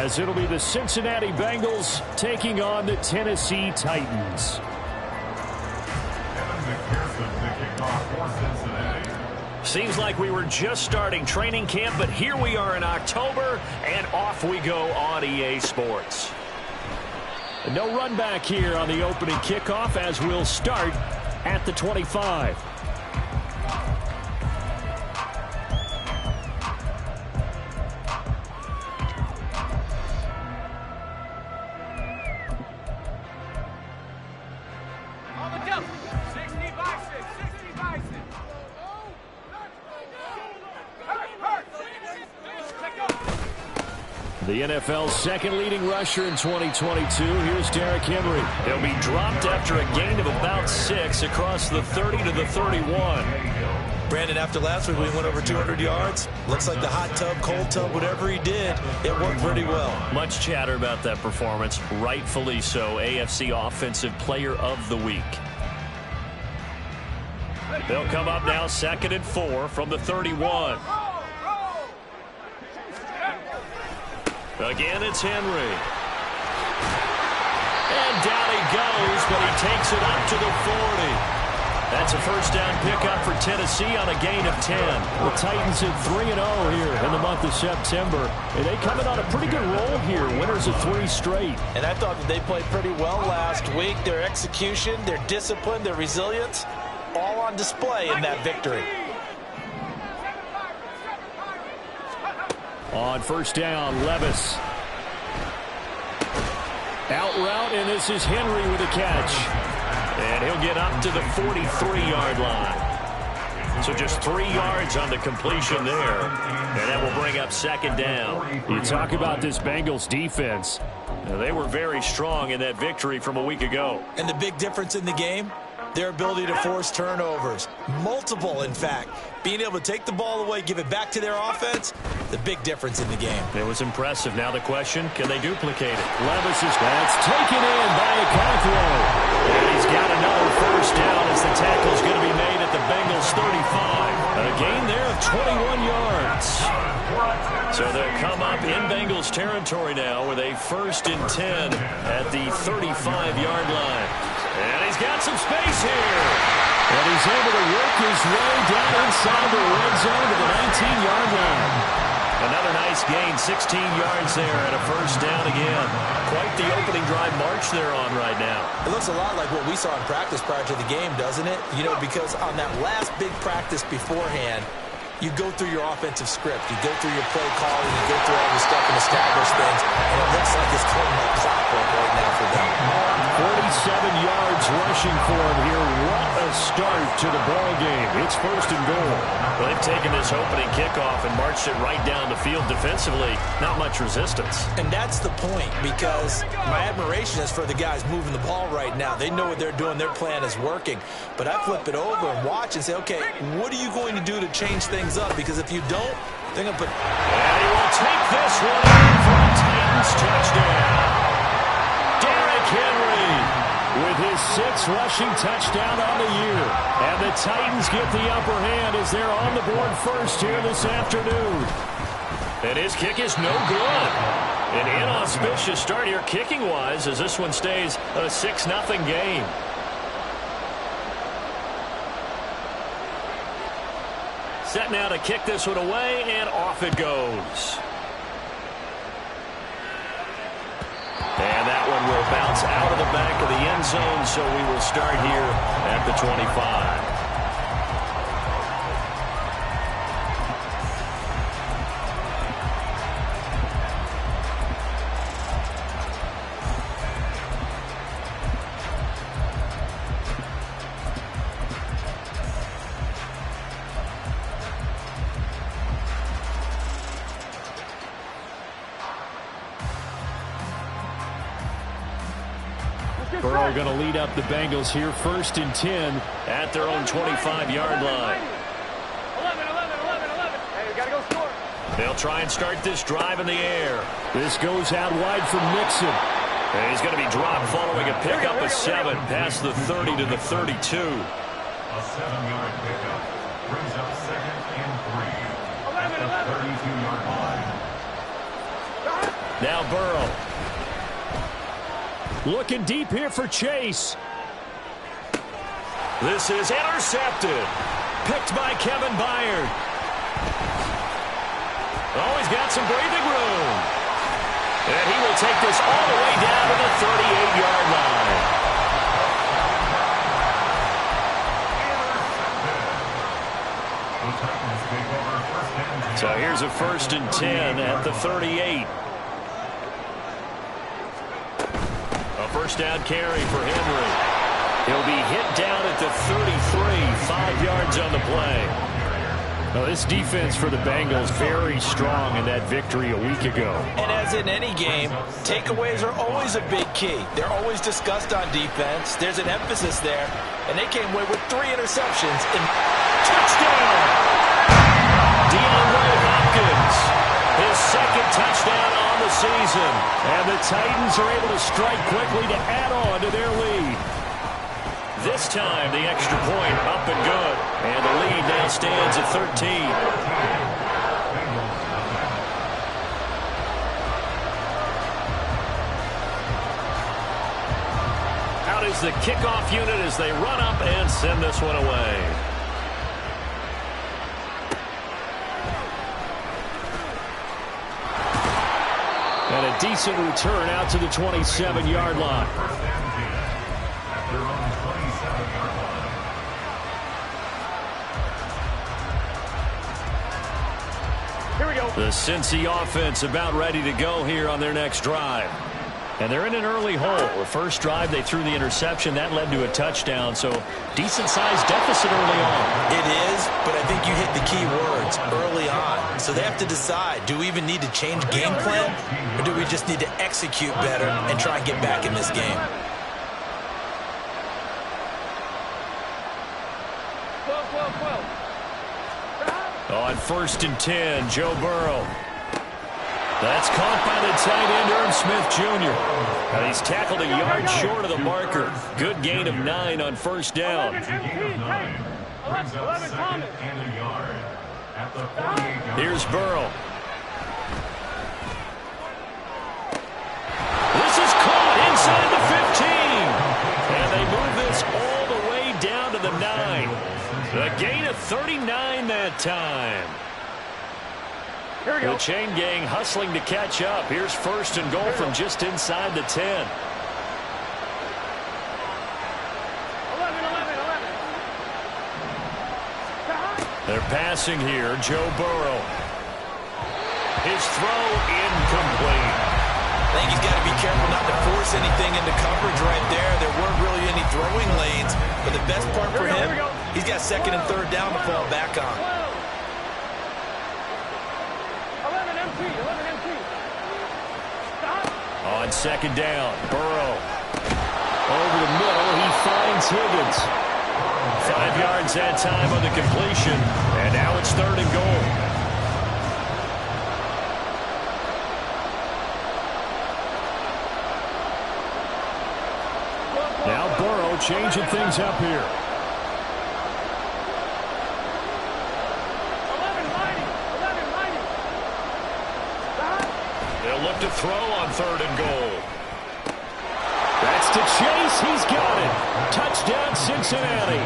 as it'll be the Cincinnati Bengals taking on the Tennessee Titans. Seems like we were just starting training camp, but here we are in October, and off we go on EA Sports. No run back here on the opening kickoff as we'll start at the 25. The NFL's second leading rusher in 2022. Here's Derrick Henry. He'll be dropped after a gain of about 6 across the 30 to the 31. Brandon, after last week, we went over 200 yards. Looks like the hot tub, cold tub, whatever he did, it worked pretty well. Much chatter about that performance. Rightfully so. AFC Offensive Player of the Week. They'll come up now 2nd and 4 from the 31. Again, it's Henry. And down he goes, but he takes it up to the 40. That's a first down pickup for Tennessee on a gain of 10. The Titans at 3-0 here in the month of September. And they come in on a pretty good roll here. Winners of 3 straight. And I thought that they played pretty well last week. Their execution, their discipline, their resilience, all on display in that victory. On first down, Levis. Out route, and this is Henry with a catch. And he'll get up to the 43-yard line. So just 3 yards on the completion there. And that will bring up 2nd down. You talk about this Bengals defense. Now, they were very strong in that victory from a week ago. And the big difference in the game? Their ability to force turnovers. Multiple, in fact. Being able to take the ball away, give it back to their offense, the big difference in the game. It was impressive. Now the question, can they duplicate it? Levis is that's taken in by Okonkwo. And he's got another first down as the tackle's going to be made at the Bengals 35. A gain there of 21 yards. So they'll come up in Bengals territory now with a 1st and 10 at the 35-yard line. And he's got some space here. And he's able to work his way down inside the red zone to the 19-yard line. Another nice gain, 16 yards there and a first down again. Quite the opening drive march they're on right now. It looks a lot like what we saw in practice prior to the game, doesn't it? You know, because on that last big practice beforehand, you go through your offensive script. You go through your play calling. You go through all the stuff and establish things. And it looks like it's going like clockwork right now for them. 47 yards rushing for him here. What a start to the ball game. It's 1st and goal. Well, they've taken this opening kickoff and marched it right down the field defensively. Not much resistance. And that's the point, because my admiration is for the guys moving the ball right now. They know what they're doing. Their plan is working. But I flip it over and watch and say, okay, what are you going to do to change things up? Because if you don't, they're going to put... And he will take this one in for a Titans touchdown. Derrick Henry with his 6th rushing touchdown on the year. And the Titans get the upper hand as they're on the board first here this afternoon. And his kick is no good. An inauspicious start here kicking-wise as this one stays a 6-0 game. Set now to kick this one away, and off it goes. And that one will bounce out of the back of the end zone, so we will start here at the 25. Burrow going to lead up the Bengals here, 1st and 10 at their own 25-yard line. 11. Hey, we got to go score. They'll try and start this drive in the air. This goes out wide for Mixon. And he's going to be dropped following a pickup of 7 past the 30 to the 32. A 7-yard pickup brings up 2nd and 3 at the 32-yard line. Now Burrow. Looking deep here for Chase. This is intercepted. Picked by Kevin Byard. Oh, he's got some breathing room. And he will take this all the way down to the 38-yard line. So here's a 1st and 10 at the 38. A first down carry for Henry. He'll be hit down at the 33, 5 yards on the play. Well, this defense for the Bengals very strong in that victory a week ago. And as in any game, takeaways are always a big key. They're always discussed on defense. There's an emphasis there. And they came away with 3 interceptions and touchdown! DeAndre Hopkins, his 2nd touchdown on the season. And the Titans are able to strike quickly to add on to their lead. This time, the extra point up and good. And the lead now stands at 13. Out is the kickoff unit as they run up and send this one away. And a decent return out to the 27-yard line. Here we go. The Cincy offense about ready to go here on their next drive. And they're in an early hole. The first drive, they threw the interception. That led to a touchdown, so decent-sized deficit early on. It is, but I think you hit the key words early on. So they have to decide, do we even need to change game plan, or do we just need to execute better and try and get back in this game? 12. On 1st and 10, Joe Burrow. That's caught by the tight end, Irv Smith Jr. Now he's tackled a yard short of the marker. Good gain of 9 on 1st down. 11 Thomas. Here's Burrow. This is caught inside the 15. And they move this all the way down to the 9. A gain of 39 that time. Here we go. The chain gang hustling to catch up. Here's 1st and goal from just inside the 10. 11. They're passing here. Joe Burrow. His throw incomplete. I think he's got to be careful not to force anything into coverage right there. There weren't really any throwing lanes, but the best part for him, he's got 2nd and 3rd down to fall back on. 11 MT. Stop. On 2nd down, Burrow. Over the middle, he finds Higgins. 5 yards that time on the completion, and now it's 3rd and goal. Now Burrow changing things up here. 11 mighty. Stop. They'll look to throw on 3rd and goal. That's to Chase. He's got it. Touchdown, Cincinnati.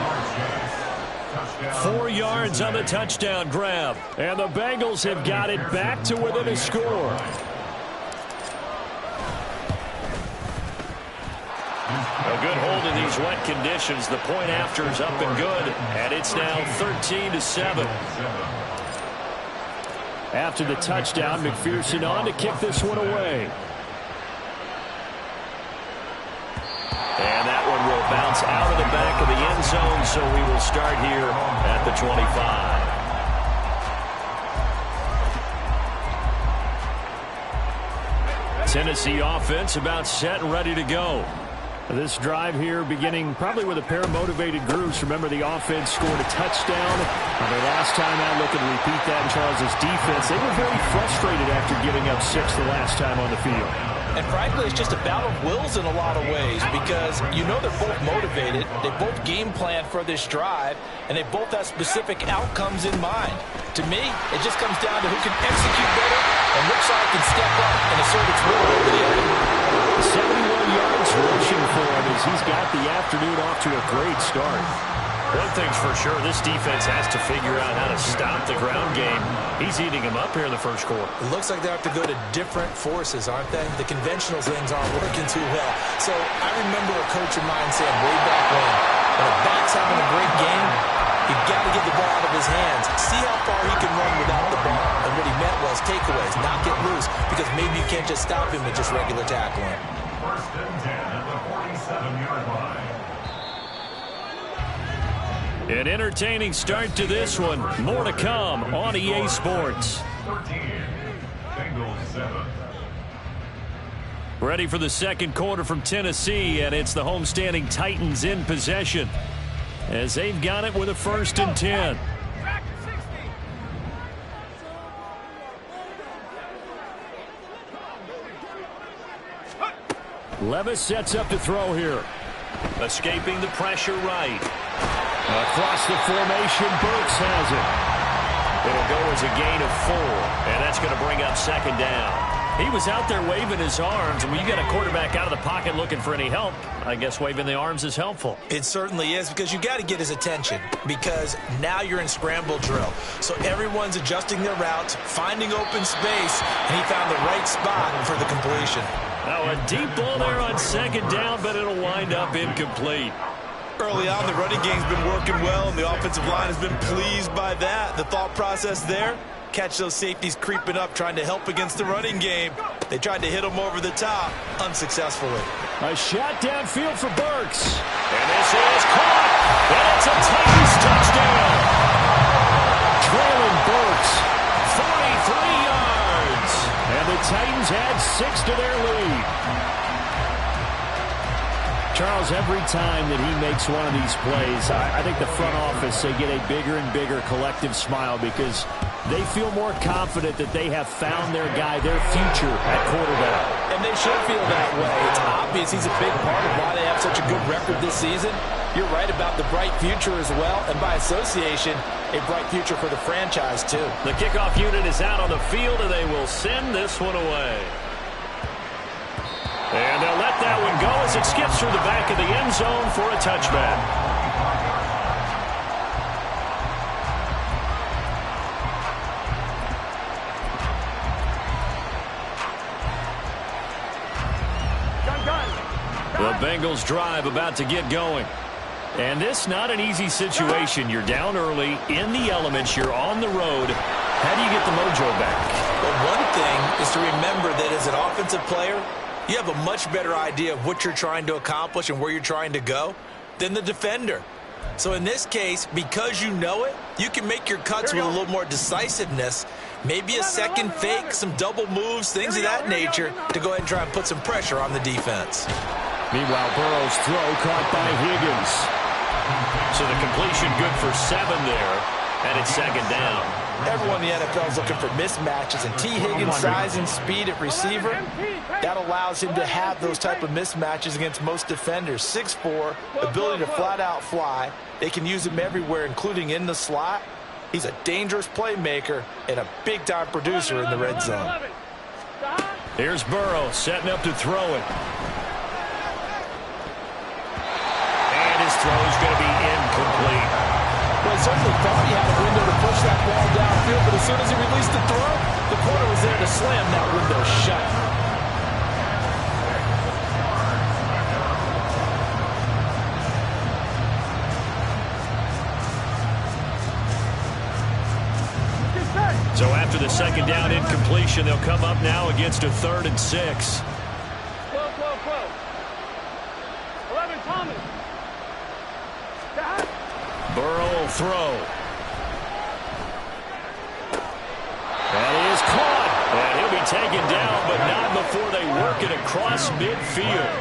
4 yards on the touchdown grab. And the Bengals have got it back to within a score. A good hold in these wet conditions. The point after is up and good, and it's now 13-7. After the touchdown, McPherson on to kick this one away. And that one will bounce out of the back of the end zone, so we will start here at the 25. Tennessee offense about set and ready to go. This drive here beginning probably with a pair of motivated groups. Remember, the offense scored a touchdown on their last time out. Looking to repeat that in Charles' defense. They were very frustrated after giving up 6 the last time on the field. And frankly, it's just a battle of wills in a lot of ways because you know they're both motivated, they both game plan for this drive, and they both have specific outcomes in mind. To me, it just comes down to who can execute better and which side can step up and assert its will over the other. 71 yards rushing for him as he's got the afternoon off to a great start. One thing's for sure, this defense has to figure out how to stop the ground game. He's eating him up here in the first quarter. It looks like they have to go to different forces, aren't they? The conventional things aren't working too well. So I remember a coach of mine saying way back when a back's having a great game, you've got to get the ball out of his hands. See how far he can run without the ball. And what he meant was takeaways, not get loose, because maybe you can't just stop him with just regular tackling. First and 10 at the 47-yard line. An entertaining start to this one. More to come on EA Sports. 13. Bengals 7. Ready for the second quarter from Tennessee, and it's the homestanding Titans in possession as they've got it with a 1st and 10. Levis sets up to throw here. Escaping the pressure right. Across the formation, Burks has it. It'll go as a gain of 4, and that's going to bring up 2nd down. He was out there waving his arms, and when you got a quarterback out of the pocket looking for any help, I guess waving the arms is helpful. It certainly is, because you got to get his attention, because now you're in scramble drill. So everyone's adjusting their routes, finding open space, and he found the right spot for the completion. Now a deep ball there on 2nd down, but it'll wind up incomplete. Early on, the running game's been working well, and the offensive line has been pleased by that. The thought process there, catch those safeties creeping up, trying to help against the running game. They tried to hit them over the top, unsuccessfully. A shot downfield for Burks. And this is caught, and it's a Titans touchdown. Traylon Burks. 43 yards. And the Titans add 6 to their lead. Charles, every time that he makes one of these plays, I think the front office, they get a bigger and bigger collective smile because they feel more confident that they have found their guy, their future at quarterback. And they should feel that way. It's obvious he's a big part of why they have such a good record this season. You're right about the bright future as well, and by association, a bright future for the franchise too. The kickoff unit is out on the field, and they will send this one away. And they'll let that one go as it skips through the back of the end zone for a touchback. The Bengals drive about to get going. And this not an easy situation. You're down early, in the elements, you're on the road. How do you get the mojo back? Well, one thing is to remember that as an offensive player, you have a much better idea of what you're trying to accomplish and where you're trying to go than the defender. So in this case, because you know it, you can make your cuts with a little more decisiveness, maybe a second fake, some double moves, things of that nature, to go ahead and try and put some pressure on the defense. Meanwhile, Burrow's throw caught by Higgins. So the completion good for 7 there, and it's 2nd down. Everyone in the NFL is looking for mismatches, and T. Higgins' size and speed at receiver, that allows him to have those type of mismatches against most defenders. 6'4", ability to flat-out fly. They can use him everywhere, including in the slot. He's a dangerous playmaker and a big-time producer in the red zone. Here's Burrow setting up to throw it. And his throw is going to be incomplete. Well, he certainly thought he had a window to push that ball downfield, but as soon as he released the throw, the corner was there to slam that window shut. So after the 2nd down incompletion, they'll come up now against a 3rd and 6. 12, 11, Thomas. Burrow will throw. That is caught. And he'll be taken down, but not before they work it across midfield.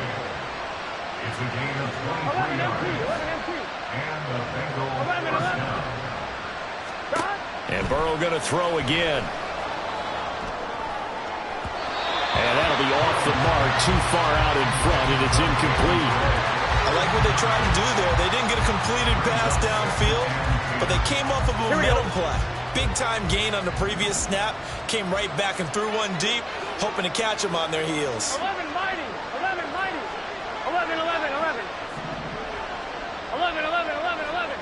It's a gain of 23 yards. And the Bengals first down. And Burrow going to throw again. And that'll be off the mark, too far out in front, and it's incomplete. I like what they tried to do there. They didn't get a completed pass downfield, but they came off of a momentum play. Big-time gain on the previous snap. Came right back and threw one deep, hoping to catch them on their heels. 11 mighty. 11 mighty. 11, 11, 11. 11, 11, 11, 11.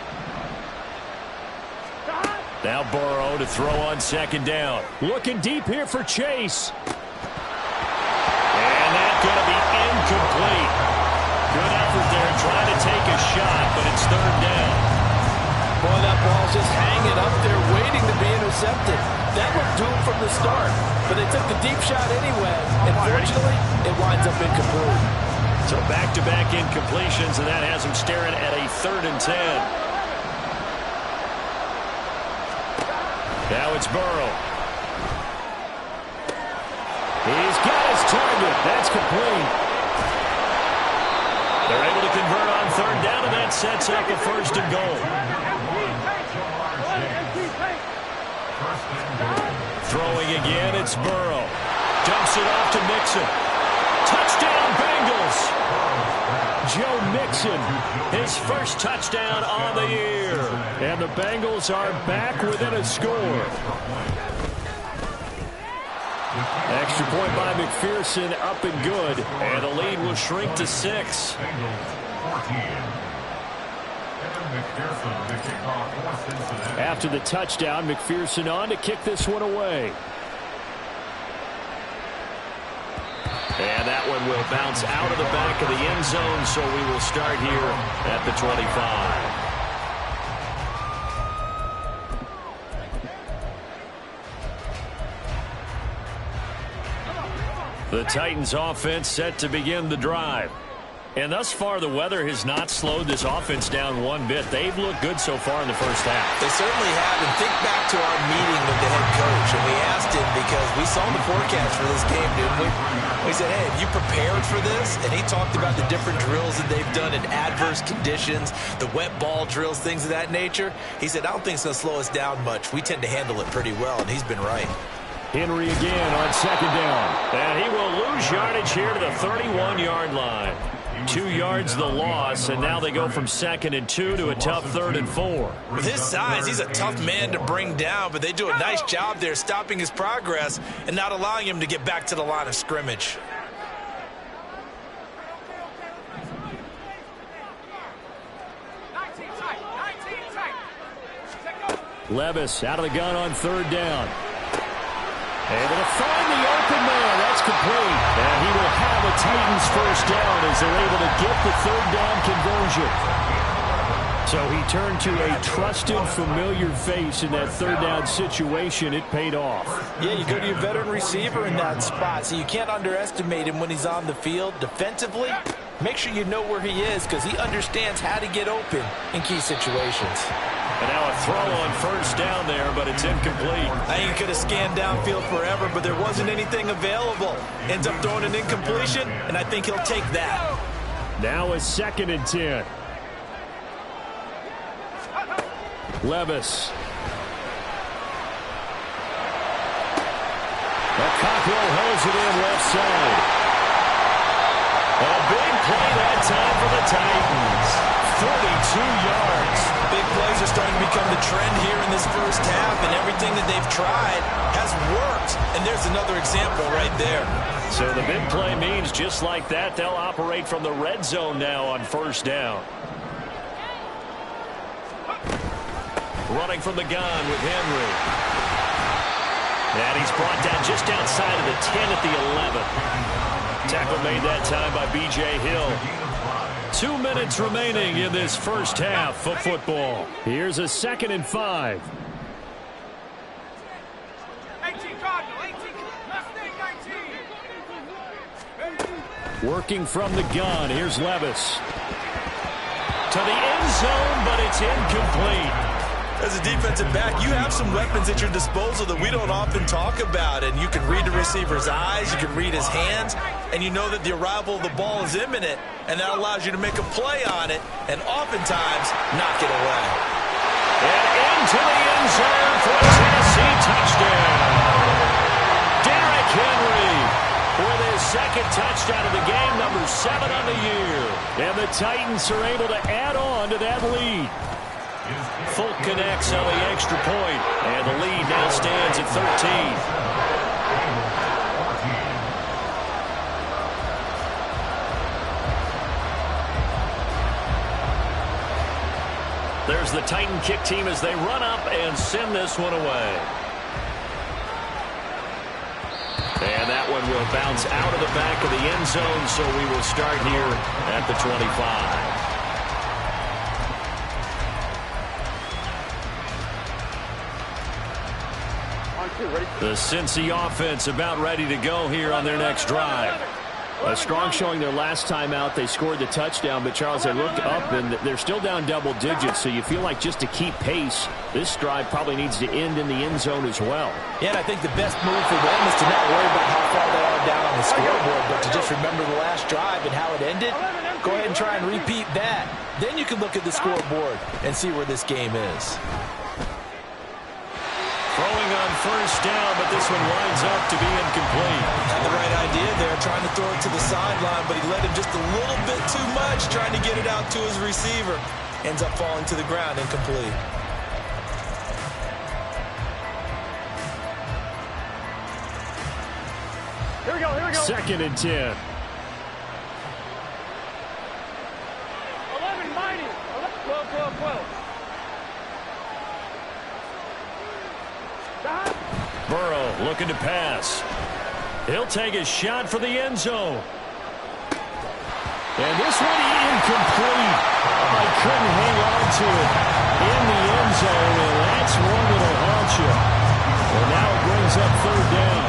Now Burrow to throw on second down. Looking deep here for Chase. And that's going to be incomplete. Good effort there trying to take a shot, but it's third down. Boy, that ball's just hanging up there waiting to be intercepted. That looked doomed from the start, but they took the deep shot anyway. And fortunately, it winds up incomplete. So back-to-back incompletions, and that has him staring at a 3rd and 10. Now it's Burrow. He's got his target. That's complete. They're able to convert on third down, and that sets up a 1st and goal. Throwing again, it's Burrow. Dumps it off to Mixon. Touchdown, Bengals! Joe Mixon, his first touchdown on the year. And the Bengals are back within a score. Extra point by McPherson, up and good. And the lead will shrink to 6. After the touchdown, McPherson on to kick this one away. And that one will bounce out of the back of the end zone, so we will start here at the 25. The Titans offense set to begin the drive. And thus far, the weather has not slowed this offense down one bit. They've looked good so far in the first half. They certainly have. And think back to our meeting with the head coach. And we asked him because we saw the forecast for this game, didn't we? We said, hey, have you prepared for this? And he talked about the different drills that they've done in adverse conditions, the wet ball drills, things of that nature. He said, I don't think it's going to slow us down much. We tend to handle it pretty well, and he's been right. Henry again on second down. And he will lose yardage here to the 31-yard line. 2 yards the loss, and now they go from 2nd and 2 to a tough 3rd and 4. With his size, he's a tough man to bring down, but they do a nice job there stopping his progress and not allowing him to get back to the line of scrimmage. Levis out of the gun on 3rd down. Able to find the open man. That's complete. And he will have a Titans first down as they're able to get the 3rd down conversion. So he turned to a trusted, familiar face in that 3rd down situation. It paid off. Yeah, you go to your veteran receiver in that spot, so you can't underestimate him when he's on the field. Defensively, make sure you know where he is because he understands how to get open in key situations. And now a throw on 1st down there, but it's incomplete. I think he could have scanned downfield forever, but there wasn't anything available. Ends up throwing an incompletion, and I think he'll take that. Now a 2nd and 10. Levis. Cockrell holds it in left side. A big play that time for the Titans. 42 yards. Big plays are starting to become the trend here in this first half, and everything that they've tried has worked. And there's another example right there. So the big play means just like that, they'll operate from the red zone now on 1st down. Running from the gun with Henry. And he's brought down just outside of the 10 at the 11. Tackle made that time by B.J. Hill. 2 minutes remaining in this first half of football. Here's a 2nd and 5. 18 Cardinal, 18. Working from the gun. Here's Levis. To the end zone, but it's incomplete. As a defensive back, you have some weapons at your disposal that we don't often talk about. And you can read the receiver's eyes, you can read his hands, and you know that the arrival of the ball is imminent. And that allows you to make a play on it and oftentimes knock it away. And into the end zone for a Tennessee touchdown. Derrick Henry with his second touchdown of the game, number 7 on the year. And the Titans are able to add on to that lead. Folk connects on the extra point, and the lead now stands at 13. There's the Titan kick team as they run up and send this one away. And that one will bounce out of the back of the end zone, so we will start here at the 25. The Cincy offense about ready to go here on their next drive. A strong showing their last time out. They scored the touchdown, but Charles, they looked up and they're still down double digits, so you feel like just to keep pace, this drive probably needs to end in the end zone as well. Yeah, and I think the best move for them is to not worry about how far they are down on the scoreboard, but to just remember the last drive and how it ended. Go ahead and try and repeat that. Then you can look at the scoreboard and see where this game is. Throwing on first down, but this one winds up to be incomplete. Had the right idea there, trying to throw it to the sideline, but he let him just a little bit too much, trying to get it out to his receiver. Ends up falling to the ground, incomplete. Here we go, here we go. 2nd and 10. 11 mighty. 12, 12, 12. Burrow looking to pass. He'll take a shot for the end zone. And this one incomplete. I couldn't hang on to it in the end zone, and that's one that'll haunt you. Well, now it brings up 3rd down.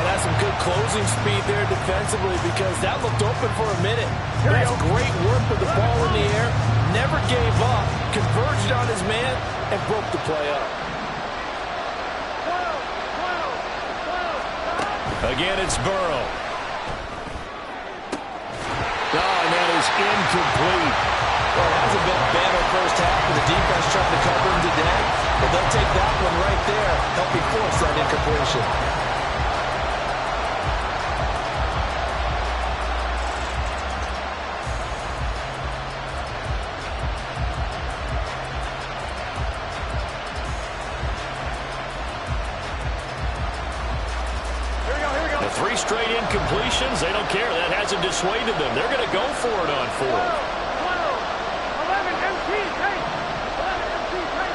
That's some good closing speed there defensively because that looked open for a minute. That's great work with the ball in the air. Never gave up. Converged on his man and broke the play up. Again, it's Burrow. And that is incomplete. Well, it hasn't been a banner first half with the defense trying to cover him today, but they'll take that one right there, helping force that incompletion. Straight incompletions, they don't care. That hasn't dissuaded them. They're going to go for it on 4th. 11 MT, take. 11 MT, take.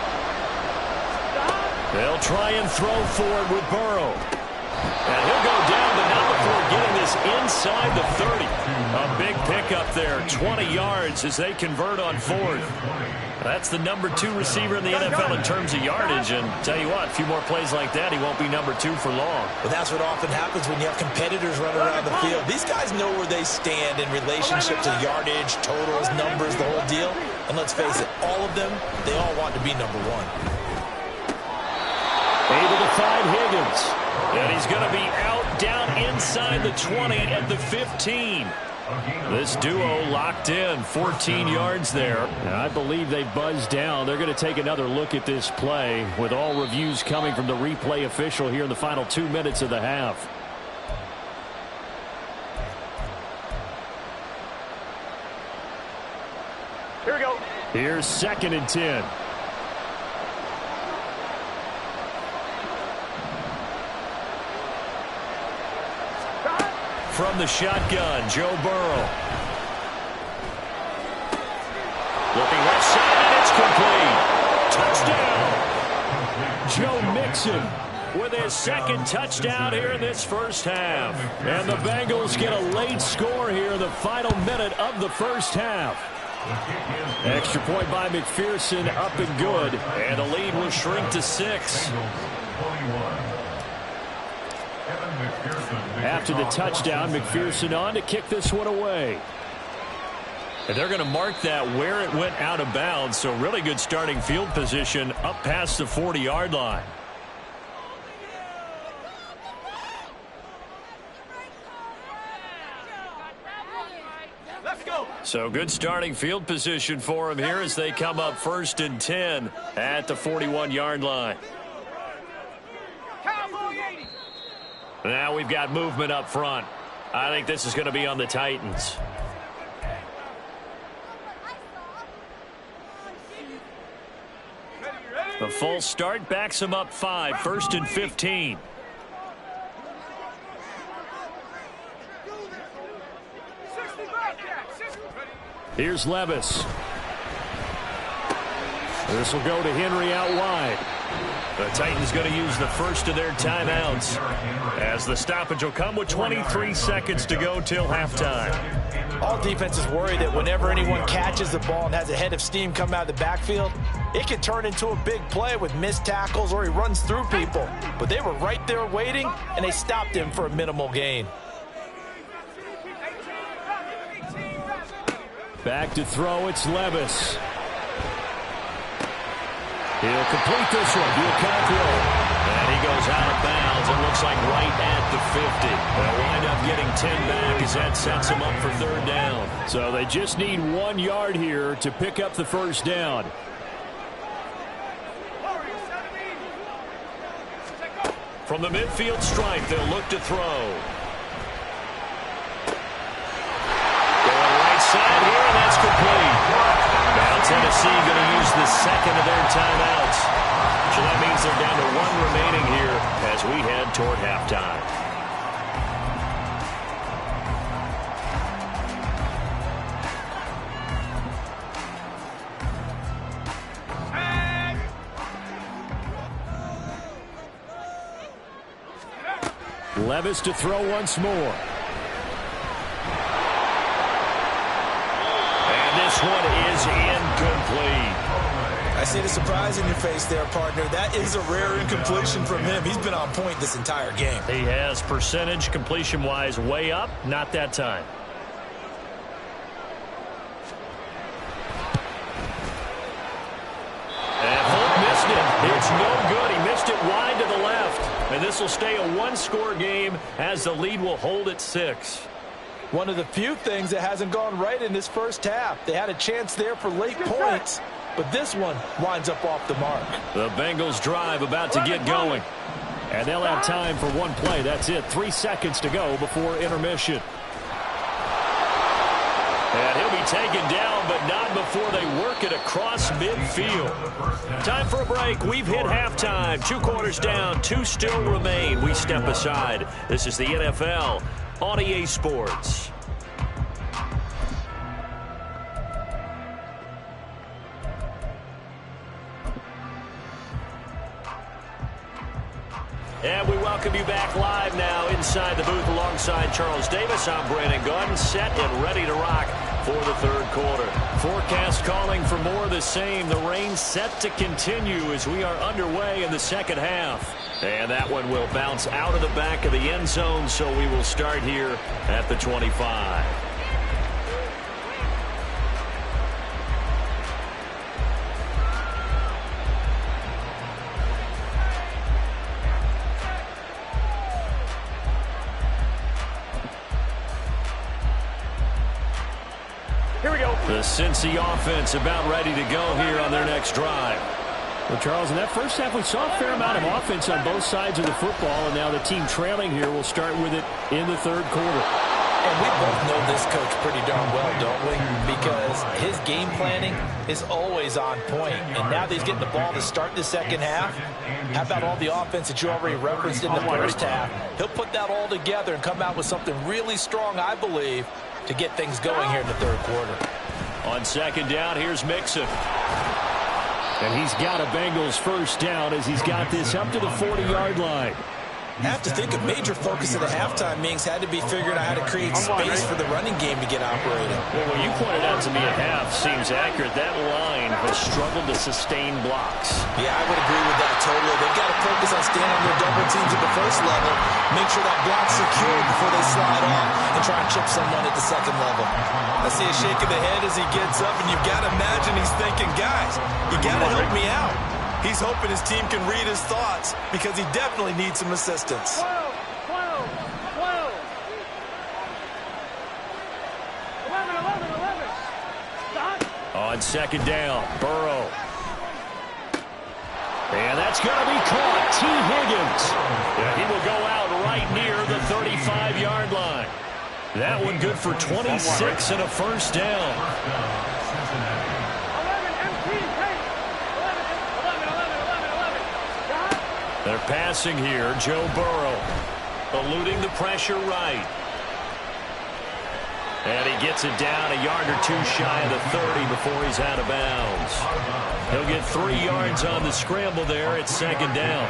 They'll try and throw for it with Burrow. And he'll go down, but not before getting this inside the 30. A big pickup there, 20 yards as they convert on 4th. That's the number 2 receiver in the NFL in terms of yardage. And tell you what, a few more plays like that, he won't be number 2 for long. But that's what often happens when you have competitors running around the field. These guys know where they stand in relationship to yardage, totals, numbers, the whole deal. And let's face it, all of them, they all want to be number 1. Able to find Higgins. And he's going to be out down inside the 20 at the 15. This duo locked in, 14 yards there. I believe they buzzed down. They're going to take another look at this play with all reviews coming from the replay official here in the final 2 minutes of the half. Here we go. Here's 2nd and 10. From the shotgun, Joe Burrow. Looking left side, and it's complete. Touchdown. Joe Mixon with his 2nd touchdown here in this first half. And the Bengals get a late score here in the final minute of the first half. Extra point by McPherson, up and good. And the lead will shrink to 6. After the touchdown, McPherson on to kick this one away. And they're going to mark that where it went out of bounds, so really good starting field position up past the 40-yard line. Let's go. So good starting field position for them here as they come up 1st and 10 at the 41-yard line. Cowboy 80. Now we've got movement up front. I think this is going to be on the Titans. The false start backs them up 5, 1st and 15. Here's Levis. This will go to Henry out wide. The Titans going to use the first of their timeouts, as the stoppage will come with 23 seconds to go till halftime. All defenses worry that whenever anyone catches the ball and has a head of steam come out of the backfield, it can turn into a big play with missed tackles or he runs through people. But they were right there waiting, and they stopped him for a minimal gain. Back to throw, it's Levis. He'll complete this one. And he goes out of bounds. It looks like right at the 50. They'll wind up getting 10 back as that sets them up for 3rd down. So they just need 1 yard here to pick up the 1st down. From the midfield stripe, they'll look to throw. Going right side here, and that's complete. Now Tennessee going to use the second of their timeouts. So that means they're down to 1 remaining here as we head toward halftime. Levis to throw once more. This one is incomplete. I see the surprise in your face there, partner. That is a rare incompletion from him. He's been on point this entire game. He has percentage completion-wise way up. Not that time. And Holt missed it. It's no good. He missed it wide to the left. And this will stay a 1-score game as the lead will hold at 6. One of the few things that hasn't gone right in this first half. They had a chance there for late points, but this one winds up off the mark. The Bengals drive about to get going. And they'll have time for 1 play. That's it. 3 seconds to go before intermission. And he'll be taken down, but not before they work it across midfield. Time for a break. We've hit halftime. 2 quarters down, 2 still remain. We step aside. This is the NFL on EA Sports. And we welcome you back live now inside the booth alongside Charles Davis. I'm Brandon Gaudin, set and ready to rock for the 3rd quarter. Forecast calling for more of the same. The rain set to continue as we are underway in the 2nd half. And that one will bounce out of the back of the end zone, so we will start here at the 25. Here we go. The Cincy offense about ready to go here on their next drive. Well, Charles, in that first half, we saw a fair amount of offense on both sides of the football, and now the team trailing here will start with it in the 3rd quarter. And we both know this coach pretty darn well, don't we? Because his game planning is always on point. And now that he's getting the ball to start the 2nd half, how about all the offense that you already referenced in the first half? He'll put that all together and come out with something really strong, I believe, to get things going here in the 3rd quarter. On 2nd down, here's Mixon. And he's got a Bengals 1st down as he's got this up to the 40-yard line. I have to think a major focus of the halftime meetings had to be figuring out how to create space for the running game to get operating. Well, what you pointed out to me at half seems accurate. That line has struggled to sustain blocks. Yeah, I would agree with that totally. They've got to focus on staying on their double teams at the 1st level, make sure that block's secured before they slide off and try and chip someone at the 2nd level. I see a shake of the head as he gets up, and you've got to imagine he's thinking, guys, you got to help me out. He's hoping his team can read his thoughts because he definitely needs some assistance. 12. 11. Stop. On 2nd down, Burrow. And that's going to be caught. T. Higgins. And he will go out right near the 35-yard line. That one good for 26 and a first down. 11 MT, take. 11. They're passing here. Joe Burrow eluding the pressure right. And he gets it down a yard or two shy of the 30 before he's out of bounds. He'll get 3 yards on the scramble there. It's second down.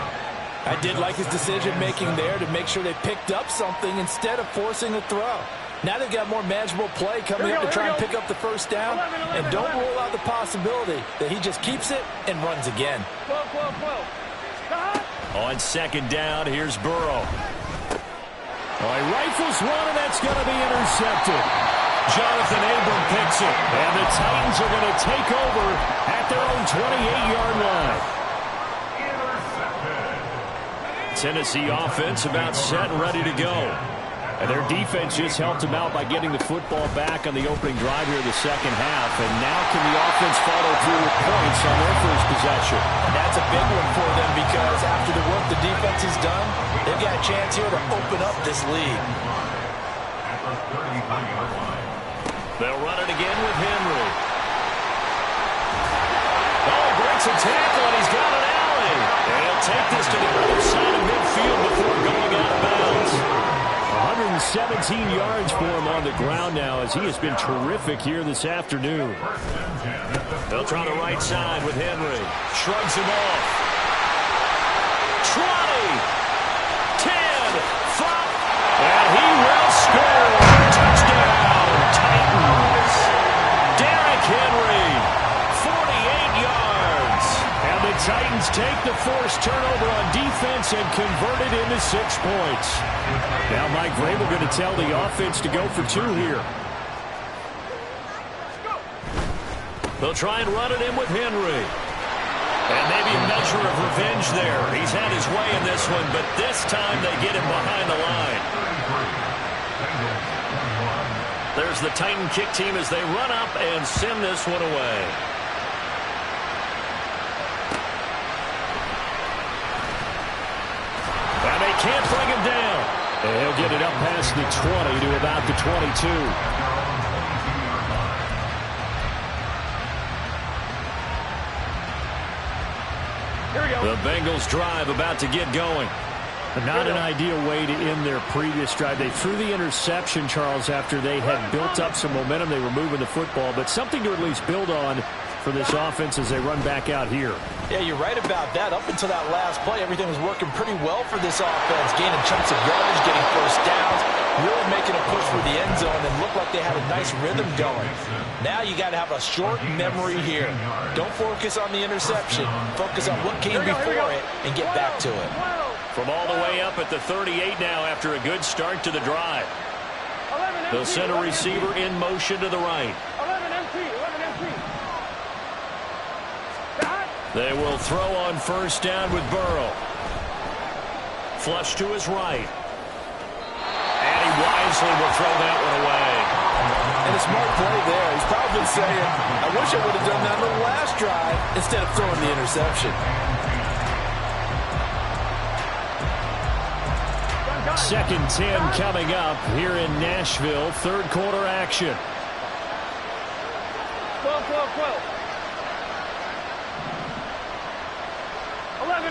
I did like his decision-making there to make sure they picked up something instead of forcing a throw. Now they've got more manageable play coming up to try and pick up the first down. And don't rule out the possibility that he just keeps it and runs again. 12. On second down, here's Burrow. Oh, he rifles one, and that's going to be intercepted. Jonathan Abram picks it, and the Titans are going to take over at their own 28-yard line. Tennessee offense about set and ready to go. And their defense just helped them out by getting the football back on the opening drive here in the second half. And now can the offense follow through with points on their first possession? That's a big one for them because after the work the defense has done, they've got a chance here to open up this lead. They'll run it again with Henry. Oh, breaks a tackle, and he's got an alley. And he'll take this to the other side of midfield before going out of bounds. 117 yards for him on the ground now as he has been terrific here this afternoon. They'll try the right side with Henry. Shrugs him off. 20, 10, 5, and he will score. Touchdown, Titans. Derrick Henry, 48 yards. And the Titans take the forced turnover on defense and convert it into 6 points. Now Mike Vrabel going to tell the offense to go for 2 here. They'll try and run it in with Henry. And maybe a measure of revenge there. He's had his way in this one, but this time they get him behind the line. There's the Titan kick team as they run up and send this one away. And they can't bring him down. And he'll get it up past the 20 to about the 22. The Bengals drive about to get going. Not an ideal way to end their previous drive. They threw the interception, Charles, after they had built up some momentum. They were moving the football, but something to at least build on for this offense as they run back out here. Yeah, you're right about that. Up until that last play, everything was working pretty well for this offense. Gaining chunks of yardage, getting first downs, really making a push for the end zone, and looked like they had a nice rhythm going. Now you got to have a short memory here. Don't focus on the interception. Focus on what came before it and get back to it. From all the way up at the 38 now after a good start to the drive. They'll send a receiver in motion to the right. 11 MT. They will throw on first down with Burrow. Flush to his right. And he wisely will throw that one away. And a smart play there. He's probably saying, I wish I would have done that on the last drive instead of throwing the interception. Second 10 coming up here in Nashville. Third quarter action. 12. 11.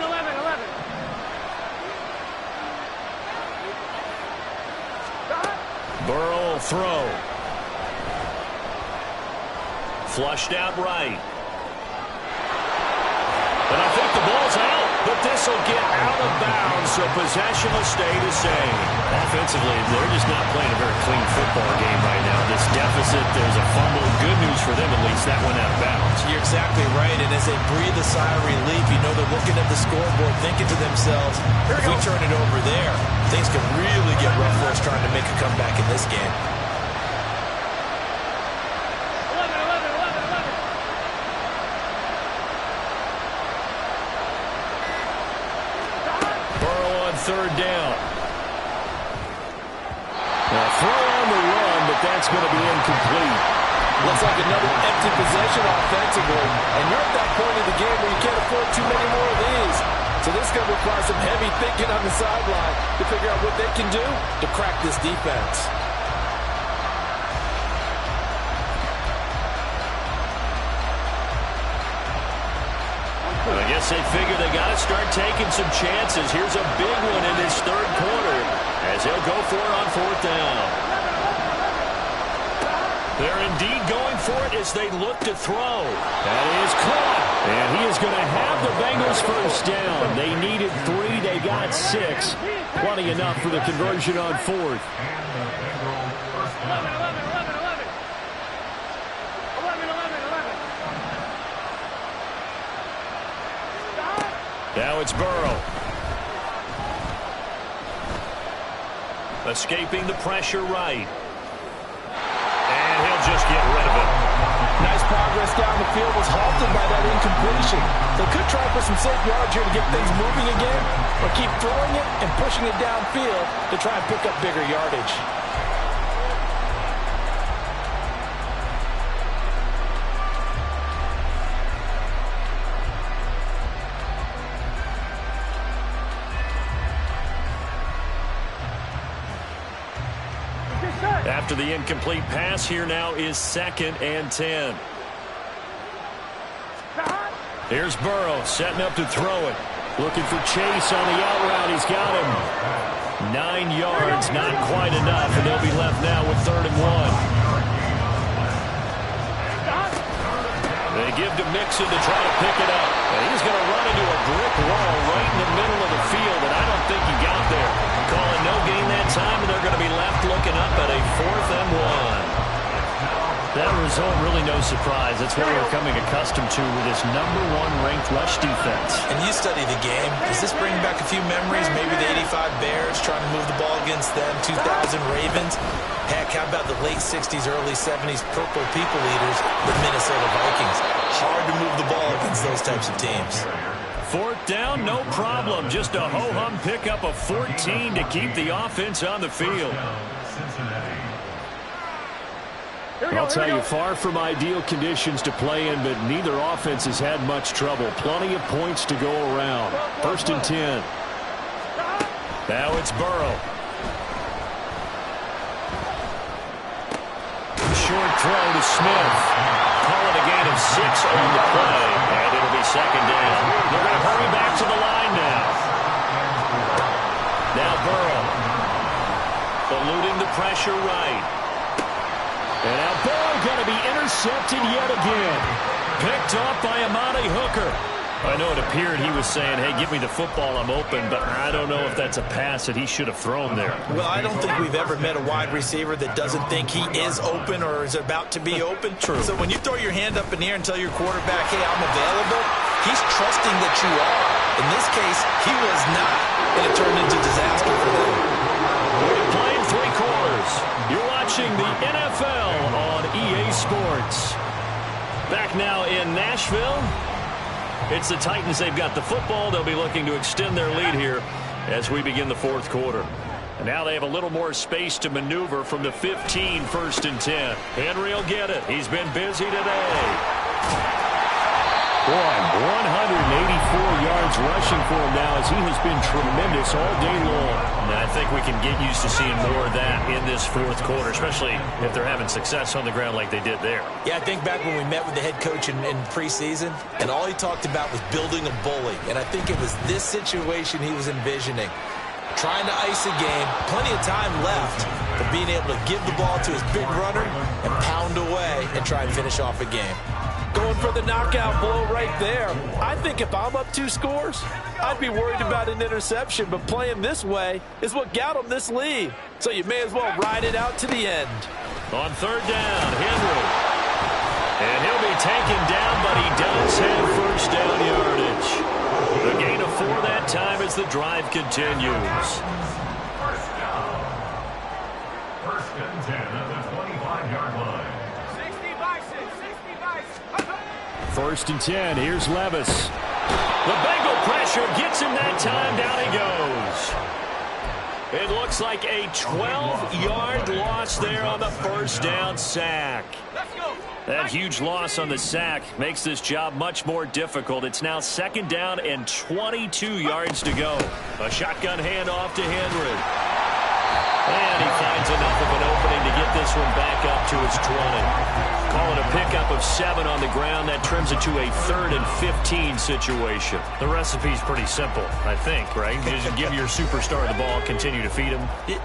Burrow will throw. Flushed out right. And I think the ball's out, but this will get out of bounds, so possession will stay the same. Offensively, they're just not playing a very clean football game right now. This deficit, there's a fumble. Good news for them, at least. That went out of bounds. You're exactly right, and as they breathe a sigh of relief, you know they're looking at the scoreboard, thinking to themselves, if we turn it over there, things can really get rough for us trying to make a comeback in this game. 11. Burrow on third down. Now throw on the run, but that's going to be incomplete. Looks like another empty possession offensively, and you're at that point of the game where you can't afford too many more of these. So this is going to require some heavy thinking on the sideline to figure out what they can do to crack this defense. guess they figure they got to start taking some chances. Here's a big one in this third quarter as he'll go for it on fourth down. They're indeed going for it as they look to throw. That is caught. And he is going to have the Bengals first down. They needed 3. They got 6. Plenty enough for the conversion on fourth. Now it's Burrow. Escaping the pressure right. And he'll just get rid of it. Nice progress down the field, was halted by that incompletion. They could try for some safe yards here to get things moving again, or keep throwing it and pushing it downfield to try and pick up bigger yardage. After the incomplete pass, here now is 2nd and 10. Here's Burrow setting up to throw it. Looking for Chase on the out route. He's got him. 9 yards, not quite enough, and they'll be left now with 3rd and 1. They give to Mixon to try to pick it up. And he's going to run into a brick wall right in the middle of the field, and I don't think he got there. Calling no gain that time, and they're going to be left looking up at a 4th and 1. That result, really no surprise. That's what we're becoming accustomed to with this #1 ranked rush defense. And you study the game. Does this bring back a few memories? Maybe the 85 Bears trying to move the ball against them, 2000 Ravens. Heck, how about the late 60s, early 70s Purple People Eaters, the Minnesota Vikings? Hard to move the ball against those types of teams. 4th down, no problem. Just a ho-hum pickup of 14 to keep the offense on the field. I'll tell you, far from ideal conditions to play in, but neither offense has had much trouble. Plenty of points to go around. 1st and 10. Now it's Burrow. Short throw to Smith. Call it a gain of 6 on the play, and it'll be 2nd down. They're going to hurry back to the line now. Now Burrow. Eluding the pressure right. And now Burrow going to be intercepted yet again. Picked off by Amani Hooker. I know it appeared he was saying, hey, give me the football, I'm open, but I don't know if that's a pass that he should have thrown there. Well, I don't think we've ever met a wide receiver that doesn't think he is open or is about to be open. True. So when you throw your hand up in the air and tell your quarterback, hey, I'm available, he's trusting that you are. In this case, he was not, and it turned into disaster for them. We're playing 3 quarters. You're watching the NFL on EA Sports. Back now in Nashville. It's the Titans. They've got the football. They'll be looking to extend their lead here as we begin the 4th quarter. And now they have a little more space to maneuver from the 15, 1st and 10. Henry will get it. He's been busy today. Boy, 184 yards rushing for him now as he has been tremendous all day long. And I think we can get used to seeing more of that in this 4th quarter, especially if they're having success on the ground like they did there. Yeah, I think back when we met with the head coach in preseason, and all he talked about was building a bully. And I think it was this situation he was envisioning. Trying to ice a game, plenty of time left, but being able to give the ball to his big runner and pound away and try and finish off a game. Going for the knockout blow right there. I think if I'm up 2 scores, I'd be worried about an interception, but playing this way is what got him this lead. So you may as well ride it out to the end. On 3rd down, Henry. And he'll be taken down, but he does have 1st down yardage. The gain of 4 that time as the drive continues. 1st down. 1st and 10 at the 25-yard line. 1st and 10. Here's Levis. The Bengal pressure gets him that time. Down he goes. It looks like a 12-yard loss there on the 1st down sack. That huge loss on the sack makes this job much more difficult. It's now 2nd down and 22 yards to go. A shotgun handoff to Henry. And he finds enough of an opening to get this one back up to to his 20. Call it a pickup of 7 on the ground. That trims it to a 3rd and 15 situation. The recipe's pretty simple, I think, right? You just give your superstar the ball, continue to feed him.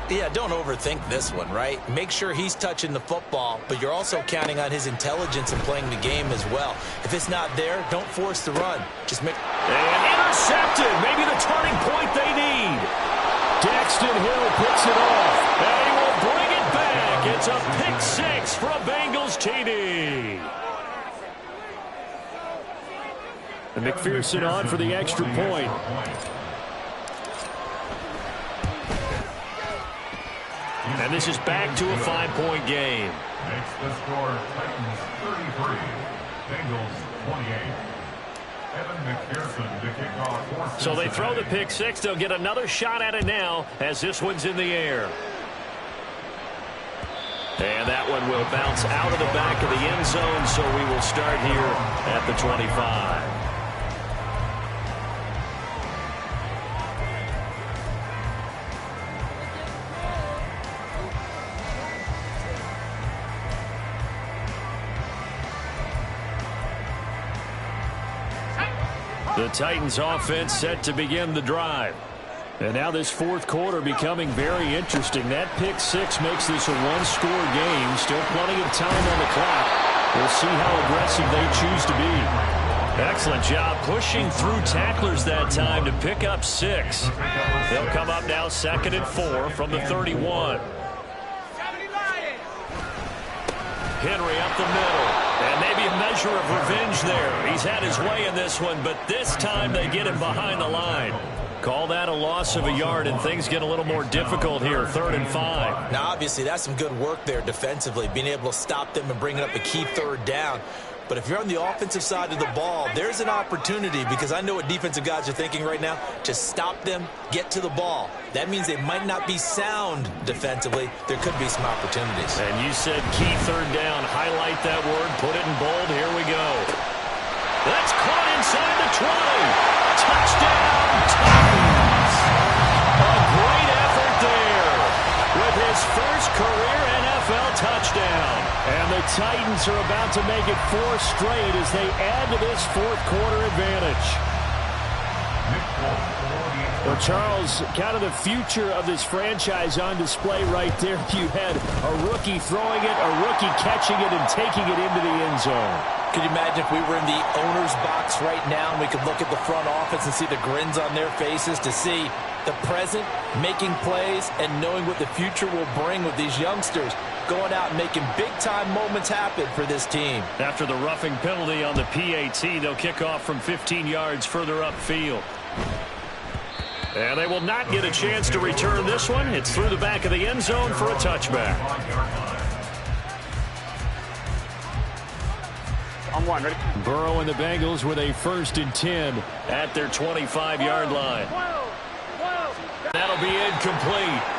Yeah, don't overthink this one, right? Make sure he's touching the football, but you're also counting on his intelligence in playing the game as well. If it's not there, don't force the run. Just make... And intercepted. Maybe the turning point they need. Daxton Hill picks it off. And he will bring it back. It's a pick 6 for a Bengals TD. And McPherson on for the extra point. And this is back to a 5-point game. Makes the score Titans 33, Bengals 28. Evan McPherson to kick off. So they throw the pick 6. They'll get another shot at it now as this one's in the air. And that one will bounce out of the back of the end zone, so we will start here at the 25. The Titans offense set to begin the drive. And now this fourth quarter becoming very interesting. That pick 6 makes this a one-score game. Still plenty of time on the clock. We'll see how aggressive they choose to be. Excellent job pushing through tacklers that time to pick up 6. They'll come up now 2nd and 4 from the 31. Henry up the middle. And maybe a measure of revenge there. He's had his way in this one, but this time they get him behind the line. Call that a loss of a yard, and things get a little more difficult here, 3rd and 5. Now, obviously, that's some good work there defensively, being able to stop them and bringing up a key 3rd down. But if you're on the offensive side of the ball, there's an opportunity, because I know what defensive guys are thinking right now, to stop them, get to the ball. That means they might not be sound defensively. There could be some opportunities. And you said key 3rd down. Highlight that word. Put it in bold. Here we go. That's caught inside the 20. Touchdown, Titans. A great effort there with his first career NFL touchdown. And the Titans are about to make it 4 straight as they add to this fourth quarter advantage. Well, Charles, kind of the future of this franchise on display right there. You had a rookie throwing it, a rookie catching it, and taking it into the end zone. Could you imagine if we were in the owner's box right now and we could look at the front office and see the grins on their faces, to see the present making plays and knowing what the future will bring with these youngsters going out and making big-time moments happen for this team. After the roughing penalty on the PAT, they'll kick off from 15 yards further upfield. And they will not get a chance to return this one. It's through the back of the end zone for a touchback. On 1, ready? Burrow and the Bengals with a 1st and 10 at their 25-yard line. That'll be incomplete.